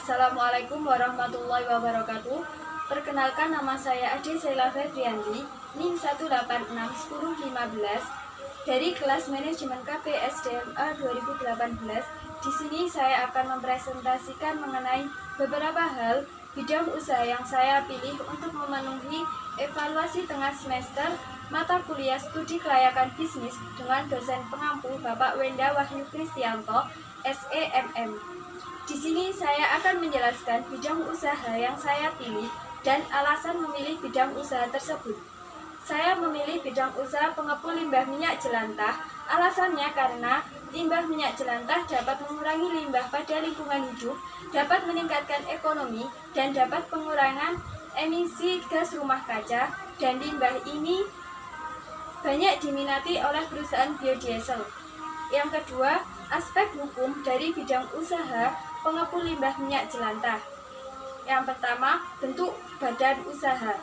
Assalamualaikum warahmatullahi wabarakatuh. Perkenalkan, nama saya Ade Sheila Febrianti, NIM 1861015 dari kelas manajemen KPSDMA 2018. Di sini saya akan mempresentasikan mengenai beberapa hal bidang usaha yang saya pilih untuk memenuhi evaluasi tengah semester mata kuliah studi kelayakan bisnis dengan dosen pengampu Bapak Wenda Wahyu Kristianto, SEMM. Di sini saya akan menjelaskan bidang usaha yang saya pilih dan alasan memilih bidang usaha tersebut. Saya memilih bidang usaha pengepul limbah minyak jelantah. Alasannya karena limbah minyak jelantah dapat mengurangi limbah pada lingkungan hidup, dapat meningkatkan ekonomi, dan dapat pengurangan emisi gas rumah kaca, dan limbah ini banyak diminati oleh perusahaan biodiesel. Yang kedua, aspek hukum dari bidang usaha pengepul limbah minyak jelantah. Yang pertama, bentuk badan usaha.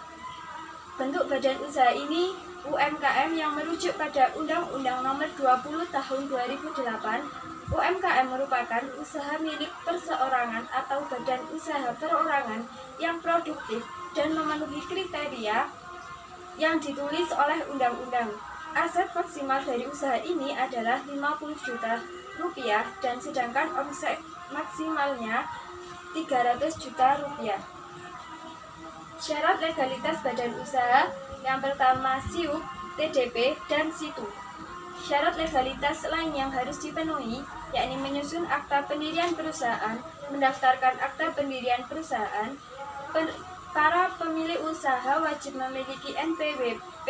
Bentuk badan usaha ini UMKM yang merujuk pada Undang-Undang Nomor 20 Tahun 2008. UMKM merupakan usaha milik perseorangan atau badan usaha perorangan yang produktif dan memenuhi kriteria yang ditulis oleh undang-undang. Aset maksimal dari usaha ini adalah 50 juta rupiah dan sedangkan omset maksimalnya 300 juta rupiah. Syarat legalitas badan usaha yang pertama SIUP, TDP, dan SITU. Syarat legalitas lain yang harus dipenuhi yakni menyusun akta pendirian perusahaan, mendaftarkan akta pendirian perusahaan. Para pemilik usaha wajib memiliki NPWP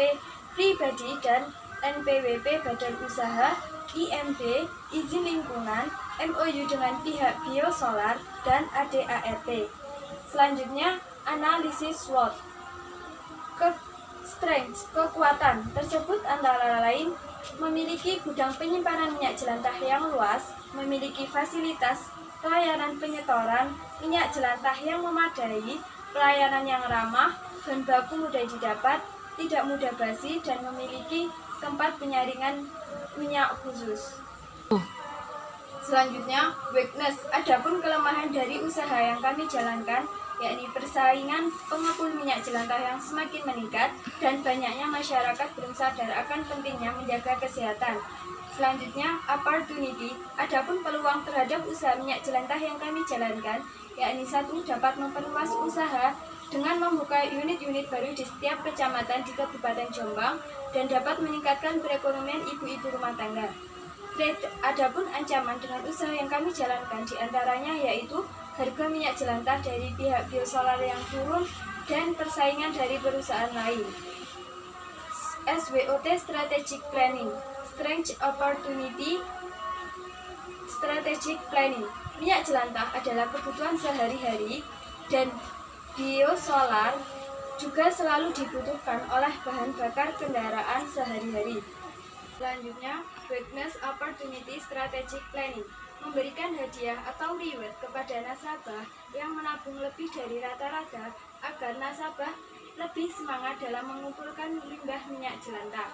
pribadi dan NPWP badan usaha, IMB, izin lingkungan, MOU dengan pihak Biosolar, dan ADART. Selanjutnya, analisis SWOT. Strength, kekuatan tersebut antara lain memiliki gudang penyimpanan minyak jelantah yang luas, memiliki fasilitas pelayanan penyetoran minyak jelantah yang memadai, pelayanan yang ramah, bahan baku mudah didapat, tidak mudah basi, dan memiliki tempat penyaringan minyak khusus. Selanjutnya, weakness. Adapun kelemahan dari usaha yang kami jalankan yakni persaingan pengepul minyak jelantah yang semakin meningkat dan banyaknya masyarakat belum sadar akan pentingnya menjaga kesehatan. Selanjutnya, opportunity. Adapun peluang terhadap usaha minyak jelantah yang kami jalankan yakni 1. Dapat memperluas usaha dengan membuka unit-unit baru di setiap kecamatan di Kabupaten Jombang dan dapat meningkatkan perekonomian ibu-ibu rumah tangga. Adapun ancaman dengan usaha yang kami jalankan diantaranya yaitu harga minyak jelantah dari pihak Biosolar yang turun dan persaingan dari perusahaan lain. SWOT, Strategic Planning. Strength, Opportunity, Strategic Planning. Minyak jelantah adalah kebutuhan sehari-hari dan biosolar juga selalu dibutuhkan oleh bahan bakar kendaraan sehari-hari. Selanjutnya, Business Opportunity Strategic Planning. Memberikan hadiah atau reward kepada nasabah yang menabung lebih dari rata-rata agar nasabah lebih semangat dalam mengumpulkan limbah minyak jelantah.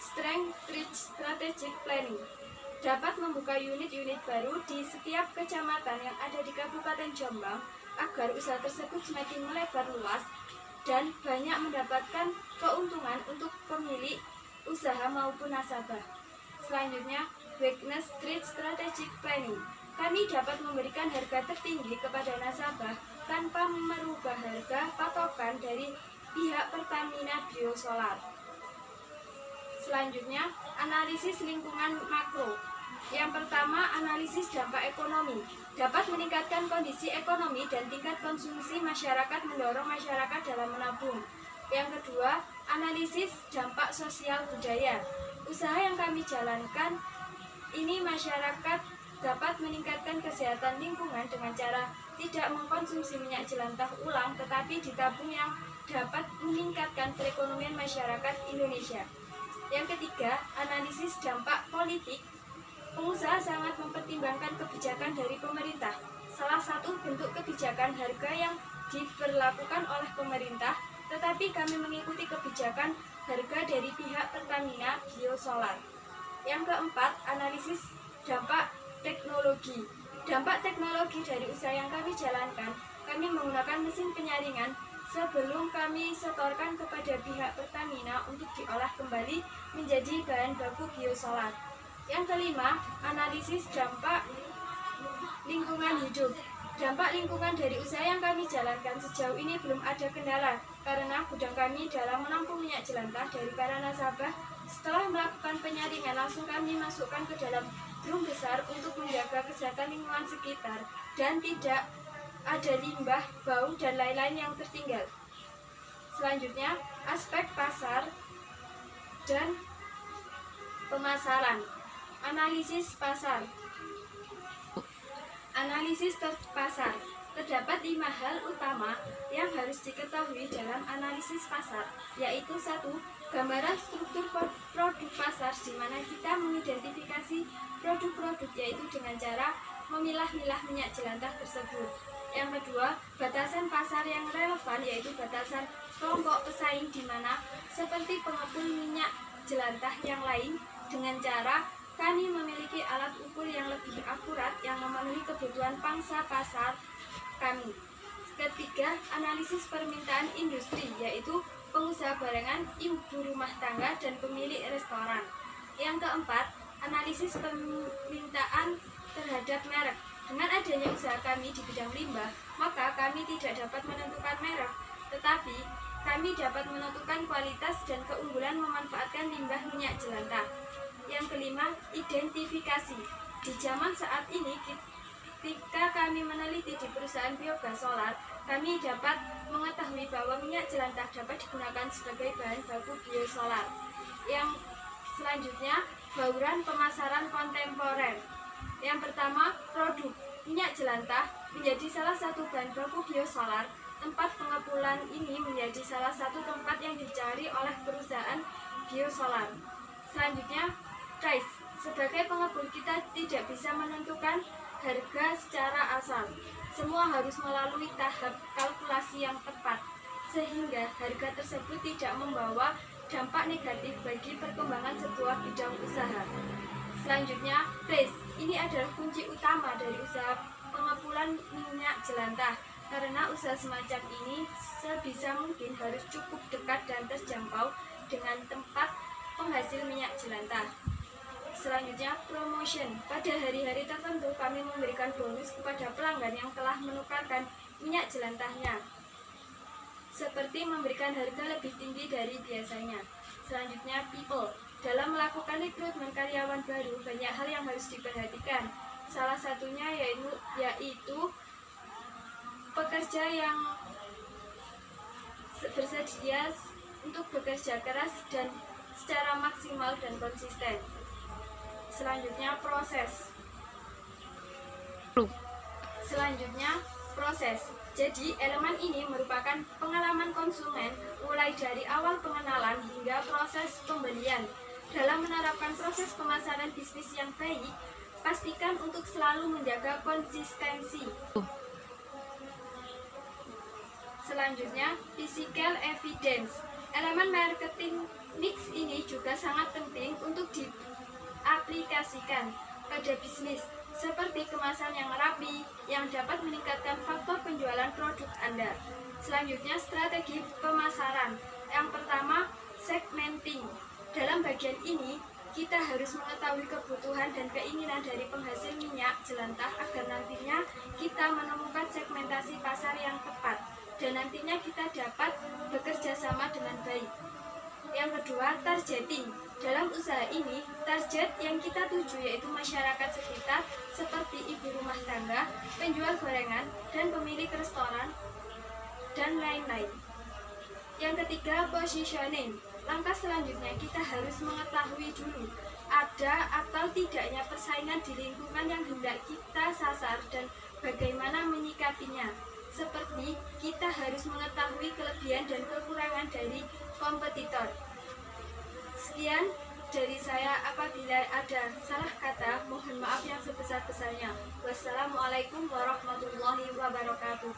Strength Strategic Planning dapat membuka unit-unit baru di setiap kecamatan yang ada di Kabupaten Jombang agar usaha tersebut semakin melebar luas dan banyak mendapatkan keuntungan untuk pemilik usaha maupun nasabah. Selanjutnya, Weakness Trade Strategic Planning. Kami dapat memberikan harga tertinggi kepada nasabah tanpa merubah harga patokan dari pihak Pertamina Biosolar. Selanjutnya, analisis lingkungan makro. Yang pertama, analisis dampak ekonomi. Dapat meningkatkan kondisi ekonomi dan tingkat konsumsi masyarakat, mendorong masyarakat dalam menabung. Yang kedua, analisis dampak sosial budaya. Usaha yang kami jalankan ini masyarakat dapat meningkatkan kesehatan lingkungan dengan cara tidak mengkonsumsi minyak jelantah ulang tetapi ditabung yang dapat meningkatkan perekonomian masyarakat Indonesia. Yang ketiga, analisis dampak politik. Pengusaha sangat mempertimbangkan kebijakan dari pemerintah. Salah satu bentuk kebijakan harga yang diberlakukan oleh pemerintah, tetapi kami mengikuti kebijakan harga dari pihak Pertamina Biosolar. Yang keempat, analisis dampak teknologi. Dampak teknologi dari usaha yang kami jalankan, kami menggunakan mesin penyaringan sebelum kami setorkan kepada pihak Pertamina untuk diolah kembali menjadi bahan baku biosolar. Yang kelima, analisis dampak lingkungan hidup. Dampak lingkungan dari usaha yang kami jalankan sejauh ini belum ada kendala karena gudang kami dalam menampung minyak jelantah dari para nasabah. Setelah melakukan penyaringan, langsung kami masukkan ke dalam drum besar untuk menjaga kesehatan lingkungan sekitar dan tidak ada limbah, bau, dan lain-lain yang tertinggal. Selanjutnya, aspek pasar dan pemasaran. Analisis pasar. Analisis pasar. Terdapat 5 hal utama yang harus diketahui dalam analisis pasar, yaitu 1. Gambaran struktur produk pasar, di mana kita mengidentifikasi produk-produk yaitu dengan cara memilah-milah minyak jelantah tersebut. Yang kedua, batasan pasar yang relevan, yaitu batasan kelompok pesaing di mana seperti pengepul minyak jelantah yang lain, dengan cara kami memiliki alat ukur yang lebih akurat yang memenuhi kebutuhan pangsa pasar kami. Ketiga, analisis permintaan industri, yaitu pengusaha gorengan, ibu rumah tangga, dan pemilik restoran. Yang keempat, analisis permintaan terhadap merek. Dengan adanya usaha kami di bidang limbah, maka kami tidak dapat menentukan merek, tetapi kami dapat menentukan kualitas dan keunggulan memanfaatkan limbah minyak jelantah. Yang kelima, identifikasi. Di zaman saat ini, ketika kami meneliti di perusahaan biogas solar, kami dapat mengetahui bahwa minyak jelantah dapat digunakan sebagai bahan baku biosolar. Yang selanjutnya, bauran pemasaran kontemporer. Yang pertama, produk minyak jelantah menjadi salah satu bahan baku biosolar. Tempat pengepulan ini menjadi salah satu tempat yang dicari oleh perusahaan biosolar. Selanjutnya, price. Sebagai pengepul, kita tidak bisa menentukan harga secara asal. Semua harus melalui tahap kalkulasi yang tepat, sehingga harga tersebut tidak membawa dampak negatif bagi perkembangan sebuah bidang usaha. Selanjutnya, price. Ini adalah kunci utama dari usaha pengepulan minyak jelantah, karena usaha semacam ini sebisa mungkin harus cukup dekat dan terjangkau dengan tempat penghasil minyak jelantah. Selanjutnya, promotion. Pada hari-hari tertentu kami memberikan bonus kepada pelanggan yang telah menukarkan minyak jelantahnya, seperti memberikan harga lebih tinggi dari biasanya. Selanjutnya, people. Dalam melakukan rekrutmen karyawan baru, banyak hal yang harus diperhatikan. Salah satunya yaitu pekerja yang bersedia untuk bekerja keras dan secara maksimal dan konsisten. Selanjutnya, proses. Jadi, elemen ini merupakan pengalaman konsumen mulai dari awal pengenalan hingga proses pembelian. Dalam menerapkan proses pemasaran bisnis yang baik, pastikan untuk selalu menjaga konsistensi. Selanjutnya, physical evidence. Elemen marketing mix ini juga sangat penting untuk diaplikasikan pada bisnis, seperti kemasan yang rapi yang dapat meningkatkan faktor penjualan produk Anda. Selanjutnya, strategi pemasaran. Yang pertama, segmenting. Dalam bagian ini, kita harus mengetahui kebutuhan dan keinginan dari penghasil minyak jelantah agar nantinya kita menemukan segmentasi pasar yang tepat dan nantinya kita dapat bekerja sama dengan baik. Yang kedua, targeting. Dalam usaha ini, target yang kita tuju yaitu masyarakat sekitar seperti ibu rumah tangga, penjual gorengan, dan pemilik restoran, dan lain-lain. Yang ketiga, positioning. Langkah selanjutnya, kita harus mengetahui dulu ada atau tidaknya persaingan di lingkungan yang hendak kita sasar dan bagaimana menyikapinya. Seperti kita harus mengetahui kelebihan dan kekurangan dari kompetitor. Sekian dari saya, apabila ada salah kata, mohon maaf yang sebesar-besarnya. Wassalamualaikum warahmatullahi wabarakatuh.